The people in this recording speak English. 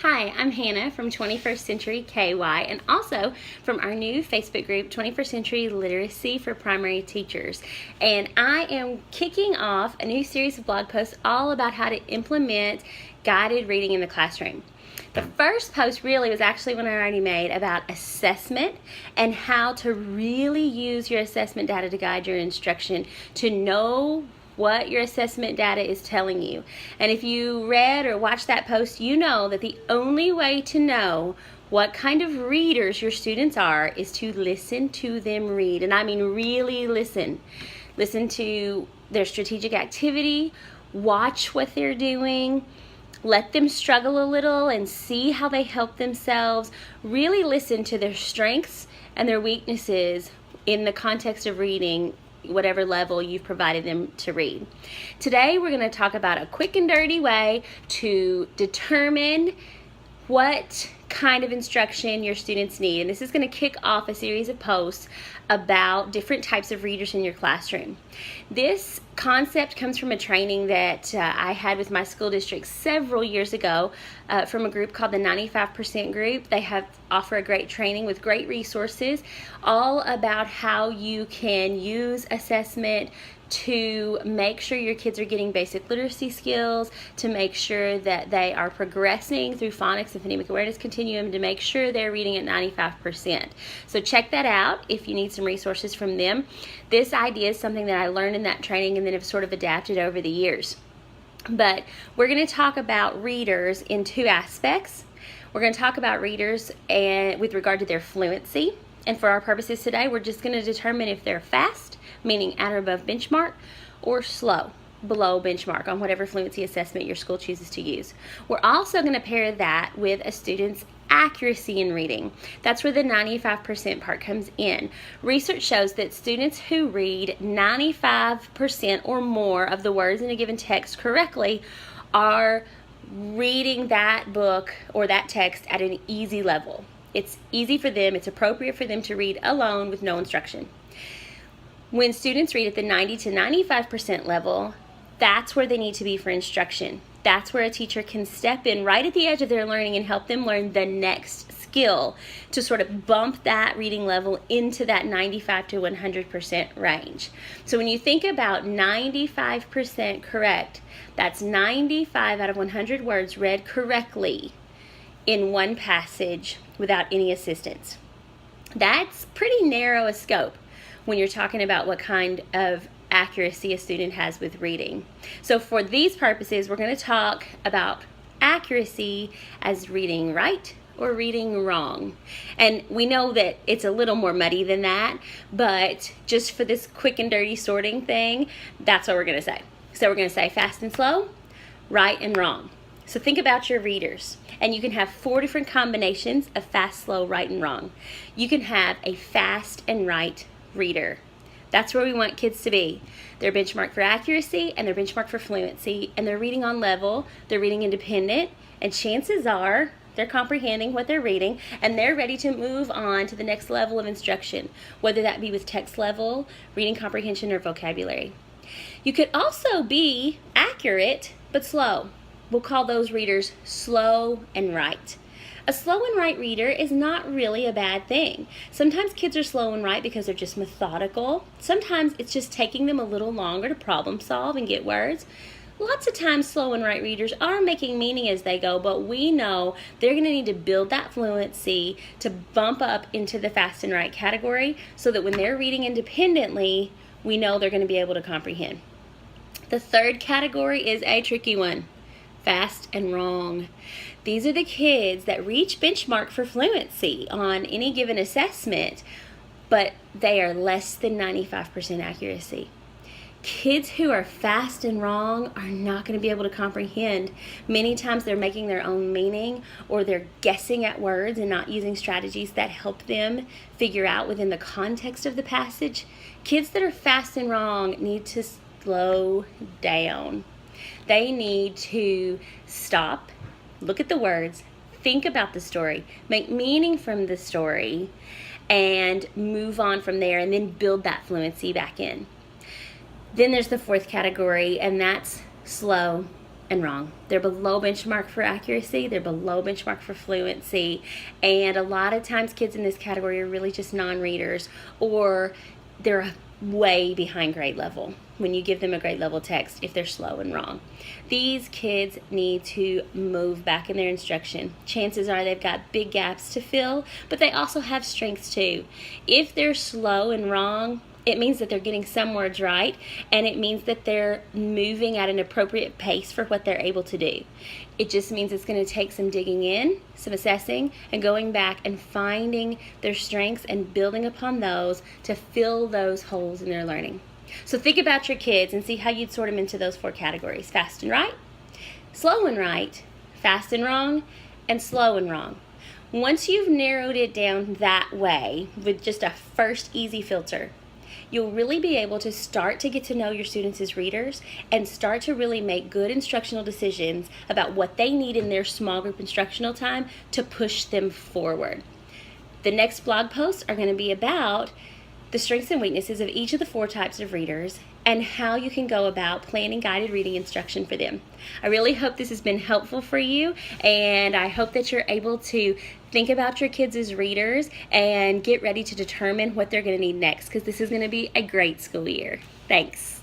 Hi, I'm Hannah from 21st Century KY and also from our new Facebook group, 21st Century Literacy for Primary Teachers. And I am kicking off a new series of blog posts all about how to implement guided reading in the classroom. The first post really was actually one I already made about assessment and how to really use your assessment data to guide your instruction, to know what your assessment data is telling you. And if you read or watched that post, you know that the only way to know what kind of readers your students are is to listen to them read. And I mean really listen. Listen to their strategic activity, watch what they're doing, let them struggle a little and see how they help themselves. Really listen to their strengths and their weaknesses in the context of reading, whatever level you've provided them to read. Today we're going to talk about a quick and dirty way to determine what kind of instruction your students need. And this is going to kick off a series of posts about different types of readers in your classroom. This concept comes from a training that I had with my school district several years ago from a group called the 95% group. They offer a great training with great resources all about how you can use assessment to make sure your kids are getting basic literacy skills, to make sure that they are progressing through phonics and phonemic awareness continuum, to make sure they're reading at 95%. So check that out if you need some resources from them. This idea is something that I learned in that training and then have sort of adapted over the years. But we're going to talk about readers in two aspects. We're going to talk about readers with regard to their fluency. And for our purposes today, we're just going to determine if they're fast, meaning at or above benchmark, or slow, below benchmark on whatever fluency assessment your school chooses to use. We're also going to pair that with a student's accuracy in reading. That's where the 95% part comes in. Research shows that students who read 95% or more of the words in a given text correctly are reading that book or that text at an easy level. It's easy for them, it's appropriate for them to read alone with no instruction. When students read at the 90 to 95% level, that's where they need to be for instruction. That's where a teacher can step in right at the edge of their learning and help them learn the next skill to sort of bump that reading level into that 95 to 100% range. So when you think about 95% correct, that's 95 out of 100 words read correctly in one passage without any assistance. That's pretty narrow a scope when you're talking about what kind of accuracy a student has with reading. So for these purposes, we're going to talk about accuracy as reading right or reading wrong. And we know that it's a little more muddy than that, but just for this quick and dirty sorting thing, that's what we're going to say. So we're going to say fast and slow, right and wrong. So think about your readers, and you can have 4 different combinations of fast, slow, right, and wrong. You can have a fast and right reader. That's where we want kids to be. They're benchmarked for accuracy, and they're benchmarked for fluency, and they're reading on level, they're reading independent, and chances are they're comprehending what they're reading, and they're ready to move on to the next level of instruction, whether that be with text level, reading comprehension, or vocabulary. You could also be accurate, but slow. We'll call those readers slow and right. A slow and right reader is not really a bad thing. Sometimes kids are slow and right because they're just methodical. Sometimes it's just taking them a little longer to problem solve and get words. Lots of times slow and right readers are making meaning as they go, but we know they're going to need to build that fluency to bump up into the fast and right category so that when they're reading independently, we know they're going to be able to comprehend. The third category is a tricky one. Fast and wrong. These are the kids that reach benchmark for fluency on any given assessment, but they are less than 95% accuracy. Kids who are fast and wrong are not going to be able to comprehend. Many times they're making their own meaning, or they're guessing at words and not using strategies that help them figure out within the context of the passage. Kids that are fast and wrong need to slow down. They need to stop, look at the words, think about the story, make meaning from the story, and move on from there, and then build that fluency back in. Then there's the fourth category, and that's slow and wrong. They're below benchmark for accuracy, they're below benchmark for fluency, and a lot of times kids in this category are really just non-readers, or they're way behind grade level when you give them a grade level text if they're slow and wrong. These kids need to move back in their instruction. Chances are they've got big gaps to fill, but they also have strengths too. If they're slow and wrong, it means that they're getting some words right, and it means that they're moving at an appropriate pace for what they're able to do. It just means it's going to take some digging in, some assessing, and going back and finding their strengths and building upon those to fill those holes in their learning. So think about your kids and see how you'd sort them into those 4 categories: fast and right, slow and right, fast and wrong, and slow and wrong. Once you've narrowed it down that way with just a first easy filter, you'll really be able to start to get to know your students as readers and start to really make good instructional decisions about what they need in their small group instructional time to push them forward. The next blog posts are going to be about the strengths and weaknesses of each of the 4 types of readers and how you can go about planning guided reading instruction for them. I really hope this has been helpful for you, and I hope that you're able to think about your kids as readers and get ready to determine what they're going to need next, because this is going to be a great school year. Thanks.